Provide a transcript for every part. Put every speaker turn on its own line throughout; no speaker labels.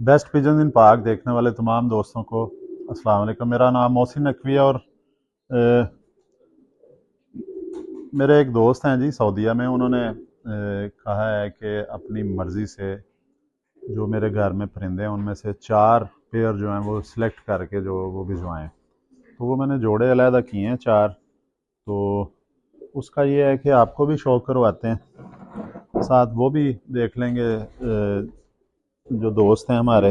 Best pigeon इन पाक देखने वाले तमाम दोस्तों को अस्सलाम वालेकुम। मेरा नाम मोहसिन नकवी है और मेरे एक दोस्त हैं जी सऊदीया में। उन्होंने कहा है कि अपनी मर्ज़ी से जो मेरे घर में परिंदे हैं उनमें से 4 पेयर जो हैं वो सिलेक्ट करके जो वो भिजवाएं। तो वो मैंने जोड़े अलहदा किए हैं 4। तो उसका ये है कि आपको भी शौक़ करवाते हैं, साथ वो भी देख लेंगे। जो दोस्त हैं हमारे,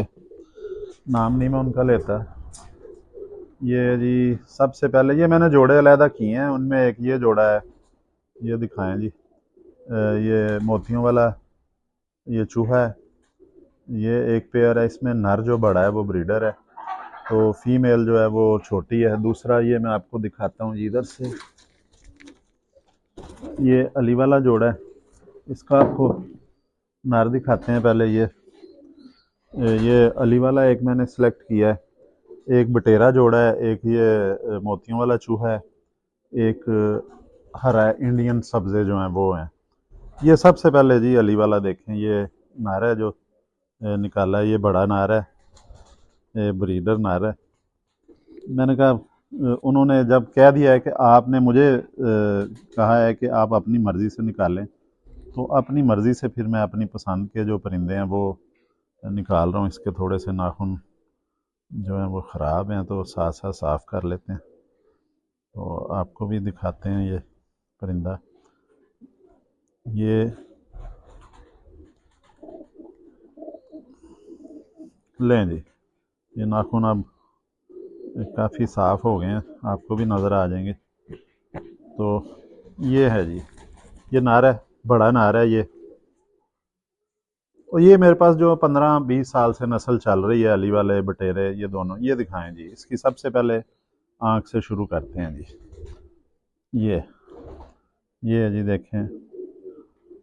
नाम नहीं मैं उनका लेता। ये जी सबसे पहले ये मैंने जोड़े अलहदा किए हैं, उनमें एक ये जोड़ा है, ये दिखाएं जी। ये मोतियों वाला ये चूहा है। ये एक पेयर है, इसमें नर जो बड़ा है वो ब्रीडर है, तो फीमेल जो है वो छोटी है। दूसरा ये मैं आपको दिखाता हूँ इधर से, ये अली वाला जोड़ा है। इसका आपको नर दिखाते हैं पहले। ये अली वाला एक मैंने सेलेक्ट किया है। एक बटेरा जोड़ा है, एक ये मोतियों वाला चूहा है, एक हरा इंडियन सब्ज़े जो हैं वो हैं। ये सबसे पहले जी अली वाला देखें, ये नारा है जो निकाला है, ये बड़ा नारा है, ये ब्रीडर नारा है। मैंने कहा उन्होंने जब कह दिया है कि आपने मुझे कहा है कि आप अपनी मर्ज़ी से निकालें, तो अपनी मर्ज़ी से फिर मैं अपनी पसंद के जो परिंदे हैं वो निकाल रहा हूँ। इसके थोड़े से नाखून जो हैं वो ख़राब हैं, तो साथ साथ साफ़ कर लेते हैं। तो आपको भी दिखाते हैं ये परिंदा। ये लें जी, ये नाखून अब काफ़ी साफ़ हो गए हैं, आपको भी नज़र आ जाएंगे। तो ये है जी, ये नार है, बड़ा नार है ये। और ये मेरे पास जो 15-20 साल से नस्ल चल रही है, अली वाले बटेरे ये दोनों। ये दिखाएं जी, इसकी सबसे पहले आँख से शुरू करते हैं जी। ये है जी, देखें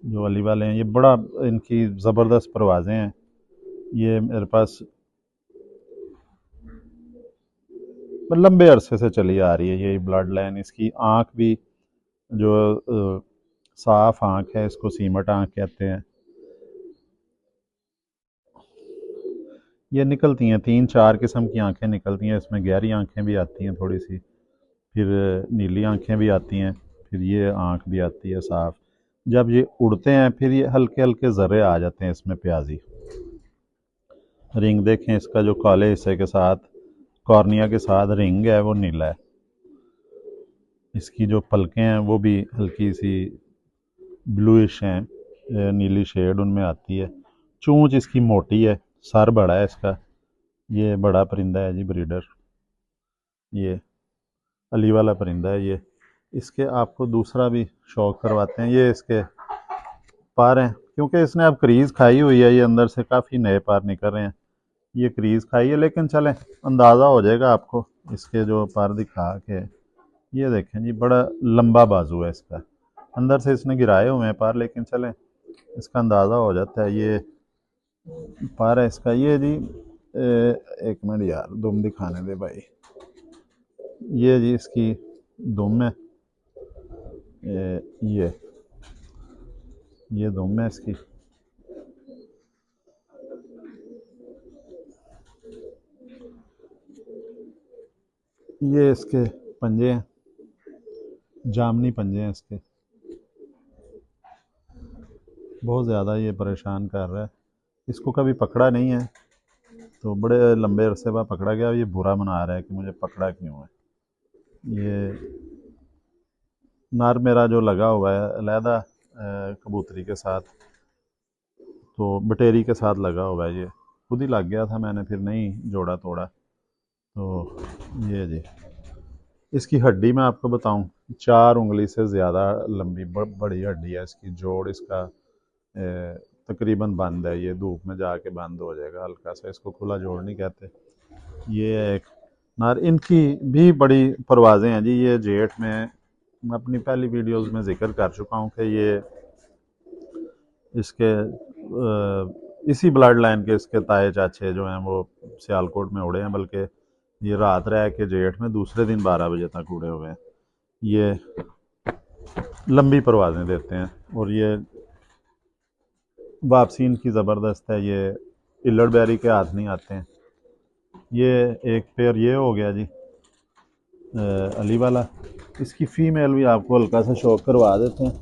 जो अली वाले हैं, ये बड़ा इनकी ज़बरदस्त परवाज़ें हैं। ये मेरे पास लंबे अरसे से चली आ रही है ये ब्लड लाइन। इसकी आँख भी जो साफ आँख है, इसको सीमट आँख कहते हैं। ये निकलती हैं 3-4 किस्म की आँखें निकलती हैं इसमें। गहरी आँखें भी आती हैं थोड़ी सी, फिर नीली आँखें भी आती हैं, फिर ये आँख भी आती है साफ। जब ये उड़ते हैं फिर ये हल्के हल्के ज़र्रे आ जाते हैं इसमें, प्याजी रिंग देखें। इसका जो काले हिस्से के साथ कॉर्निया के साथ रिंग है वो नीला है। इसकी जो पलकें हैं वो भी हल्की सी ब्लूइश हैं, नीली शेड उनमें आती है। चोंच इसकी मोटी है, सर बड़ा है इसका। ये बड़ा परिंदा है जी, ब्रीडर। ये अली वाला परिंदा है ये। इसके आपको दूसरा भी शौक करवाते हैं। ये इसके पार हैं, क्योंकि इसने अब क्रीज़ खाई हुई है, ये अंदर से काफ़ी नए पार निकल रहे हैं। ये क्रीज़ खाई है, लेकिन चलें अंदाज़ा हो जाएगा आपको इसके जो पार दिखा के। ये देखें जी, बड़ा लंबा बाजू है इसका। अंदर से इसने गिराए हुए हैं पार, लेकिन चलें इसका अंदाज़ा हो जाता है। ये पार है इसका। ये जी एक मिनट यार, दुम दिखाने दे भाई। ये जी इसकी दुम है। ये ये दुम है इसकी। ये इसके पंजे हैं, जामनी पंजे हैं इसके। बहुत ज़्यादा ये परेशान कर रहा है। इसको कभी पकड़ा नहीं है, तो बड़े लंबे अरसे बाद पकड़ा गया। ये बुरा मना रहा है कि मुझे पकड़ा क्यों है। ये नर मेरा जो लगा हुआ है अलहदा कबूतरी के साथ, तो बटेरी के साथ लगा हुआ है। ये खुद ही लग गया था, मैंने फिर नहीं जोड़ा तोड़ा। तो ये जी इसकी हड्डी मैं आपको बताऊं, 4 उंगली से ज़्यादा लंबी बड़ी हड्डी है इसकी। जोड़ इसका तकरीबन बंद है, ये धूप में जाके बंद हो जाएगा हल्का सा। इसको खुला जोड़ नहीं कहते। ये एक नार, इनकी भी बड़ी परवाज़ें हैं जी। ये जेठ में मैं अपनी पहली वीडियोस में जिक्र कर चुका हूँ कि ये इसके इसी ब्लड लाइन के इसके ताए चाचे जो हैं वो सियालकोट में उड़े हैं, बल्कि ये रात रह के जेठ में दूसरे दिन 12 बजे तक उड़े हुए हैं। ये लंबी परवाज़ें देते हैं और ये वापसी इनकी ज़बरदस्त है। ये इल्लड़ बैरी के हाथ नहीं आते हैं। ये एक पेयर ये हो गया जी अली वाला। इसकी फ़ीमेल भी आपको हल्का सा शौक करवा देते हैं।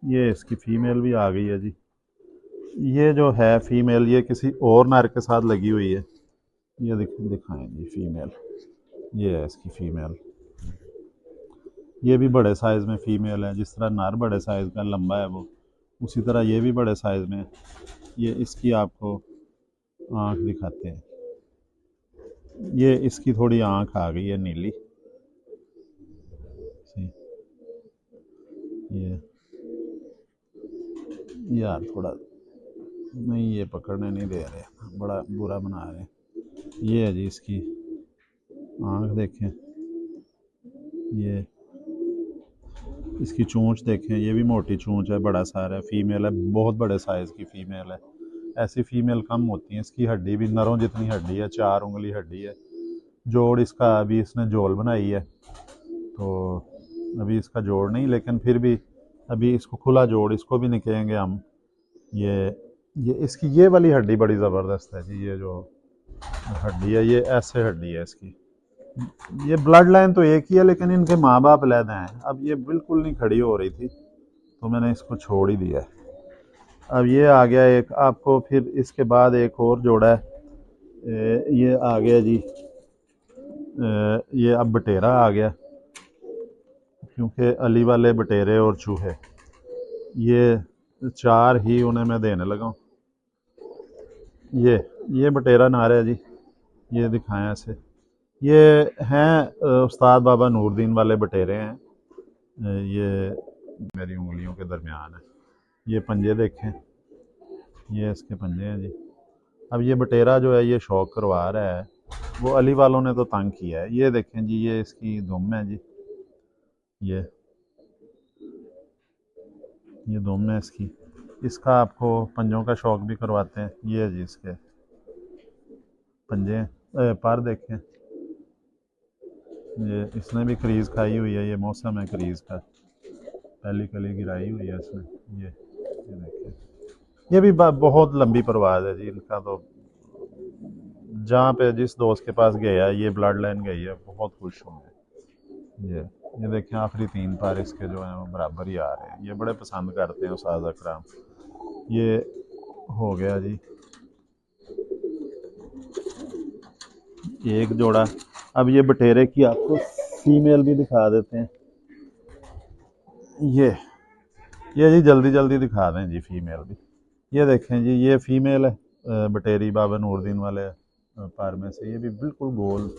ये इसकी फ़ीमेल भी आ गई है जी। ये जो है फ़ीमेल ये किसी और नर के साथ लगी हुई है। ये दिखाएं जी फ़ीमेल। ये है इसकी फ़ीमेल। ये भी बड़े साइज़ में फ़ीमेल है। जिस तरह नर बड़े साइज़ का लंबा है वो, उसी तरह ये भी बड़े साइज़ में है। ये इसकी आपको आँख दिखाते हैं। ये इसकी थोड़ी आँख आ गई है नीली सी। ये यार थोड़ा नहीं, ये पकड़ने नहीं दे रहे, बड़ा बुरा बना रहे हैं। ये है जी इसकी आँख देखें। ये इसकी चोंच देखें, ये भी मोटी चोंच है, बड़ा सारा है, फीमेल है, बहुत बड़े साइज़ की फ़ीमेल है। ऐसी फ़ीमेल कम होती हैं। इसकी हड्डी भी नरों जितनी हड्डी है, 4 उंगली हड्डी है। जोड़ इसका अभी इसने जोड़ बनाई है, तो अभी इसका जोड़ नहीं, लेकिन फिर भी अभी इसको खुला जोड़ इसको भी निकलेंगे हम। ये इसकी ये वाली हड्डी बड़ी ज़बरदस्त है जी। ये जो हड्डी है ये ऐसे हड्डी है इसकी। ये ब्लड लाइन तो एक ही है, लेकिन इनके माँ बाप अलग हैं। अब ये बिल्कुल नहीं खड़ी हो रही थी, तो मैंने इसको छोड़ ही दिया है। अब ये आ गया एक आपको, फिर इसके बाद एक और जोड़ा है। ये आ गया जी ये अब बटेरा आ गया, क्योंकि अली वाले बटेरे और चूहे ये 4 ही उन्हें मैं देने लगा हूँ। ये बटेरा नार है जी। ये दिखाएं ऐसे। ये हैं उस्ताद बाबा नूरदीन वाले बटेरे हैं। ये मेरी उंगलियों के दरमियान है। ये पंजे देखें, ये इसके पंजे हैं जी। अब ये बटेरा जो है ये शौक करवा रहा है, वो अली वालों ने तो तंग किया है। ये देखें जी, ये इसकी दुम है जी। ये दुम है इसकी। इसका आपको पंजों का शौक भी करवाते हैं। ये है जी इसके पंजे पर देखें। ये इसने भी क्रीज़ खाई हुई है। ये मौसम है क्रीज़ का, पहली कली गिराई हुई है इसने। ये देखिए, ये भी बहुत लंबी परवाज़ है जी इनका। तो जहाँ पे जिस दोस्त के पास गया ये ब्लड लाइन गई है, बहुत खुश होंगे। ये देखें आखिरी 3 पार इसके जो हैं वो बराबर ही आ रहे हैं। ये बड़े पसंद करते हैं उस्ताद अकरम। ये हो गया जी एक जोड़ा। अब ये बटेरे की आपको फीमेल भी दिखा देते हैं। ये जी जल्दी जल्दी दिखा दें जी फीमेल भी। ये देखें जी, ये फीमेल है बटेरी बाबा नूरदीन वाले पार में से। ये भी बिल्कुल गोल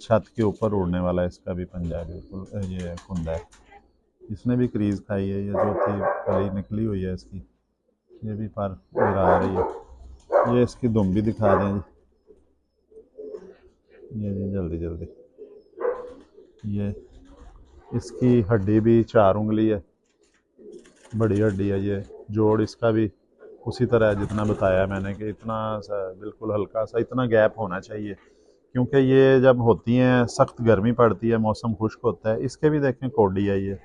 छत के ऊपर उड़ने वाला इसका भी पंजा है, बिल्कुल ये कुंदा है। इसने भी क्रीज खाई है। ये जो थी कली निकली हुई है इसकी, ये भी पर गिरा रही है। ये इसकी दुम भी दिखा दें जी। ये जी जल्दी जल्दी। ये इसकी हड्डी भी 4 उंगली है, बड़ी हड्डी है। ये जोड़ इसका भी उसी तरह है जितना बताया मैंने, कि इतना सा बिल्कुल हल्का सा इतना गैप होना चाहिए, क्योंकि ये जब होती हैं सख्त गर्मी पड़ती है, मौसम खुश्क होता है। इसके भी देखें कोडी है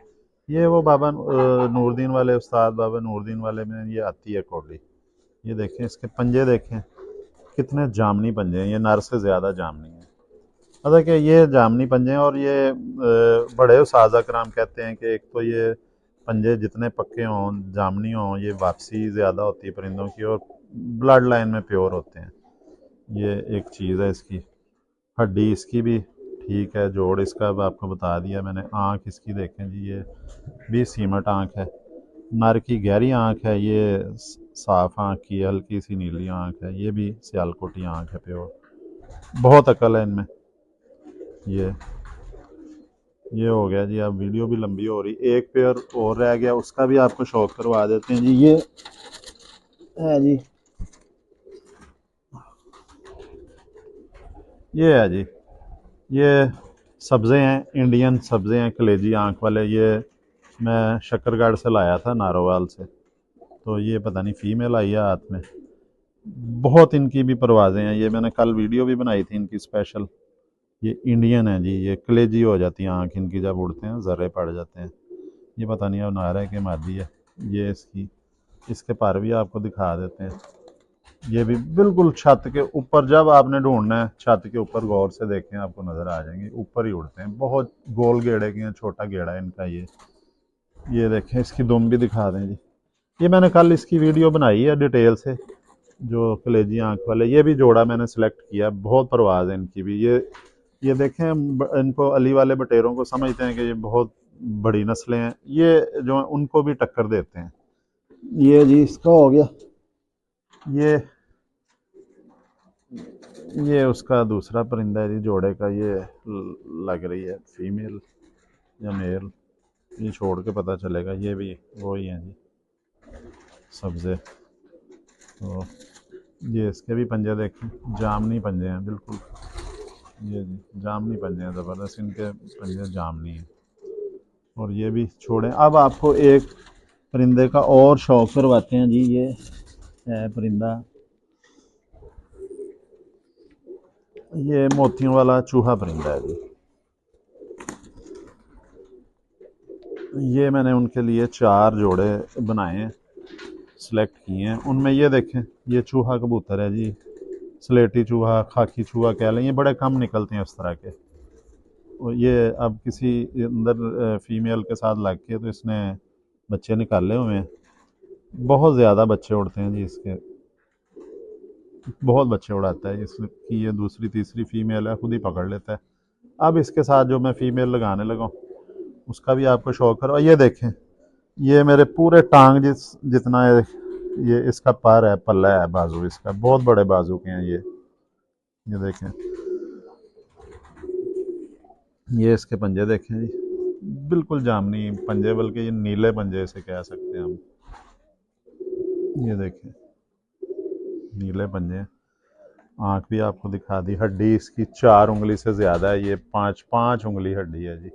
ये वो बाबा नूरदीन वाले उस्ताद बाबा नूरदीन वाले में ये आती है कोडी। ये देखें इसके पंजे देखें कितने जामनी पंजे हैं। ये नर से ज़्यादा जामनी है। मतलब कि ये जामनी पंजे हैं। और ये बड़े उस्ताद कराम कहते हैं कि एक तो ये पंजे जितने पक्के हों, जामनी हों, ये वापसी ज़्यादा होती है परिंदों की, और ब्लड लाइन में प्योर होते हैं। ये एक चीज़ है इसकी। हड्डी इसकी भी ठीक है, जोड़ इसका आपको बता दिया मैंने। आँख इसकी देखें जी, ये भी सीमट आँख है। नर की गहरी आँख है, ये साफ आँख की हल्की सी नीली आँख है। ये भी सियालकोटी आँख है प्योर। बहुत अकल है इनमें। ये हो गया जी। अब वीडियो भी लंबी हो रही, एक पेयर और रह गया, उसका भी आपको शौक करवा देते हैं जी। ये है जी, ये है जी, ये सब्ज़े हैं, इंडियन सब्ज़े हैं, कलेजी आँख वाले। ये मैं शक्करगढ़ से लाया था, नारोवाल से। तो ये पता नहीं फ़ीमेल आई है हाथ में। बहुत इनकी भी परवाज़ें हैं। ये मैंने कल वीडियो भी बनाई थी इनकी स्पेशल। ये इंडियन है जी। ये कलेजी हो जाती है आँख इनकी, जब उड़ते हैं ज़र्रे पड़ जाते हैं। ये पता नहीं अब नारा है कि मादी है। ये इसकी इसके पर भी आपको दिखा देते हैं। ये भी बिल्कुल छत के ऊपर, जब आपने ढूंढना है छत के ऊपर गौर से देखें आपको नज़र आ जाएंगे, ऊपर ही उड़ते हैं। बहुत गोल गेड़े के हैं, छोटा गेड़ा है इनका ये देखें। इसकी दुम भी दिखा दें जी। ये मैंने कल इसकी वीडियो बनाई है डिटेल से, जो कलेजी आंख वाले। ये भी जोड़ा मैंने सेलेक्ट किया, बहुत परवाज है इनकी भी। ये देखें, इनको अली वाले बटेरों को समझते हैं कि ये बहुत बड़ी नस्लें हैं, ये जो उनको भी टक्कर देते हैं। ये जी इसका हो गया। ये उसका दूसरा परिंदा है जी, जोड़े का। ये लग रही है फीमेल या मेल, ये छोड़ के पता चलेगा। ये भी वही है जी, सब्ज़े। तो ये इसके भी पंजे देखें, जामनी पंजे हैं बिल्कुल। ये जी जामनी पंजे हैं ज़बरदस्त, इनके पंजे जामनी हैं। और ये भी छोड़ें। अब आपको एक परिंदे का और शौक करवाते हैं जी। ये है परिंदा, ये मोतियों वाला चूहा परिंदा है जी। ये मैंने उनके लिए 4 जोड़े बनाए हैं, सेलेक्ट किए हैं। उनमें ये देखें, ये चूहा कबूतर है जी, स्लेटी चूहा, खाकी चूहा कह लें। ये बड़े कम निकलते हैं इस तरह के। और ये अब किसी अंदर फीमेल के साथ लग के तो इसने बच्चे निकाले हुए हैं। बहुत ज़्यादा बच्चे उड़ते हैं जी इसके, बहुत बच्चे उड़ाता है। इसकी ये दूसरी तीसरी फीमेल है, खुद ही पकड़ लेता है। अब इसके साथ जो मैं फीमेल लगाने लगा उसका भी आपको शौक है। और ये देखें, ये मेरे पूरे टांग जितना है, ये इसका पर है, पल्ला है, बाजू इसका बहुत बड़े बाजू के हैं ये देखें। ये इसके पंजे देखें जी, बिल्कुल जामनी पंजे, बल्कि ये नीले पंजे से कह सकते हैं हम। ये देखें, नीले पंजे। आँख भी आपको दिखा दी। हड्डी इसकी 4 उंगली से ज़्यादा है, ये 5 उंगली हड्डी है जी।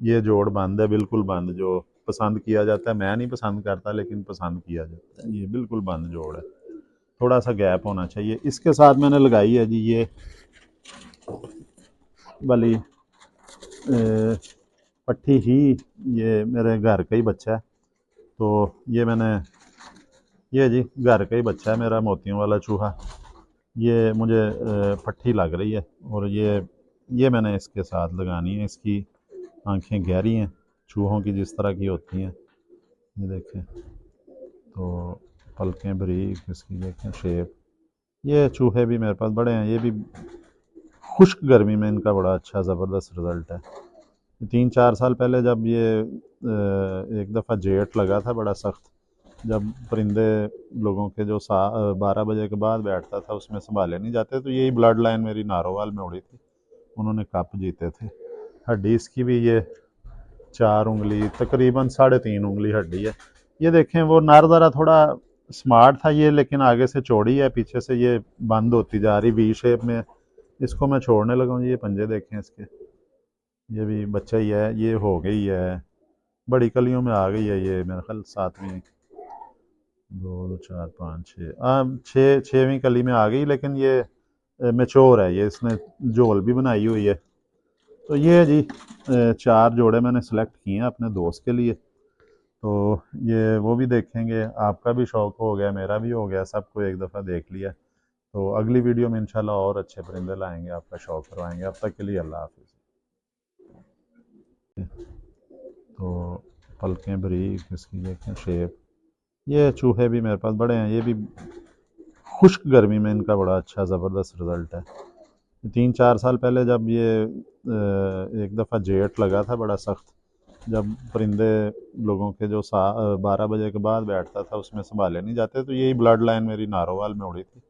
ये जोड़ बंद है, बिल्कुल बंद, जो पसंद किया जाता है। मैं नहीं पसंद करता, लेकिन पसंद किया जाता है। ये बिल्कुल बंद जोड़ है, थोड़ा सा गैप होना चाहिए। इसके साथ मैंने लगाई है जी ये वाली पट्टी ही। ये मेरे घर का ही बच्चा है, तो ये मैंने, ये जी घर का ही बच्चा है मेरा, मोतियों वाला चूहा। ये मुझे पट्टी लग रही है, और ये मैंने इसके साथ लगानी है। इसकी आंखें गहरी हैं, चूहों की जिस तरह की होती हैं। ये देखें, तो पलकें बारीक, इसकी देखें शेप। ये चूहे भी मेरे पास बड़े हैं। ये भी खुश्क गर्मी में इनका बड़ा अच्छा ज़बरदस्त रिज़ल्ट है। 3-4 साल पहले जब ये एक दफ़ा जेट लगा था बड़ा सख्त, जब परिंदे लोगों के जो 12 बजे के बाद बैठता था उसमें संभाले नहीं जाते, तो यही ब्लड लाइन मेरी नारोवाल में उड़ी थी, उन्होंने कप जीते थे। हड्डी इसकी भी ये 4 उंगली, तकरीबन 3.5 उंगली हड्डी है। ये देखें, वो नर ज़रा थोड़ा स्मार्ट था ये, लेकिन आगे से चौड़ी है, पीछे से ये बंद होती जा रही वी शेप में। इसको मैं छोड़ने लगा हूँ। ये पंजे देखें इसके, ये भी बच्चा ही है, ये हो गई है, बड़ी कलियों में आ गई है। ये मेरा ख्याल 7वीं, 2 4 5 6 6वीं कली में आ गई, लेकिन ये मेच्योर है। ये इसने झोल भी बनाई हुई है। तो ये जी 4 जोड़े मैंने सेलेक्ट किए हैं अपने दोस्त के लिए। तो ये वो भी देखेंगे, आपका भी शौक़ हो गया, मेरा भी हो गया, सबको एक दफ़ा देख लिया। तो अगली वीडियो में इंशाल्लाह और अच्छे परिंदे लाएंगे, आपका शौक़ करवाएंगे। अब तक के लिए अल्लाह हाफ़िज़। तो पलकें बारीक, इसकी देखें शेप। ये चूहे भी मेरे पास बड़े हैं। ये भी खुश्क गर्मी में इनका बड़ा अच्छा ज़बरदस्त रिज़ल्ट है। 3-4 साल पहले जब ये एक दफ़ा जेट लगा था बड़ा सख्त, जब परिंदे लोगों के जो 12 बजे के बाद बैठता था उसमें संभाले नहीं जाते, तो यही ब्लड लाइन मेरी नारोवाल में उड़ी थी,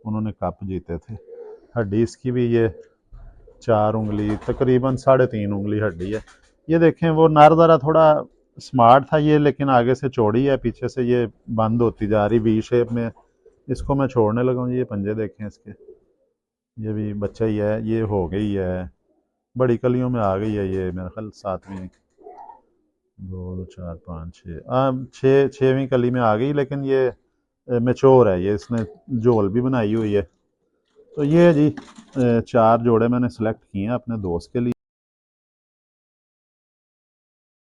उन्होंने कप जीते थे। हड्डी इसकी भी ये 4 उंगली, तकरीबन 3.5 उंगली हड्डी है। ये देखें, वो नर ज़रा थोड़ा स्मार्ट था ये, लेकिन आगे से चौड़ी है, पीछे से ये बंद होती जा रही वी शेप में। इसको मैं छोड़ने लगा हूँ। ये पंजे देखें इसके, ये भी बच्चा ही है, ये हो गई है, बड़ी कलियों में आ गई है। ये मेरा ख्याल 7वीं, 2 4 5 6 6वीं कली में आ गई, लेकिन ये मेच्योर है। ये इसने झोल भी बनाई हुई है। तो ये जी 4 जोड़े मैंने सेलेक्ट किए हैं अपने दोस्त के लिए।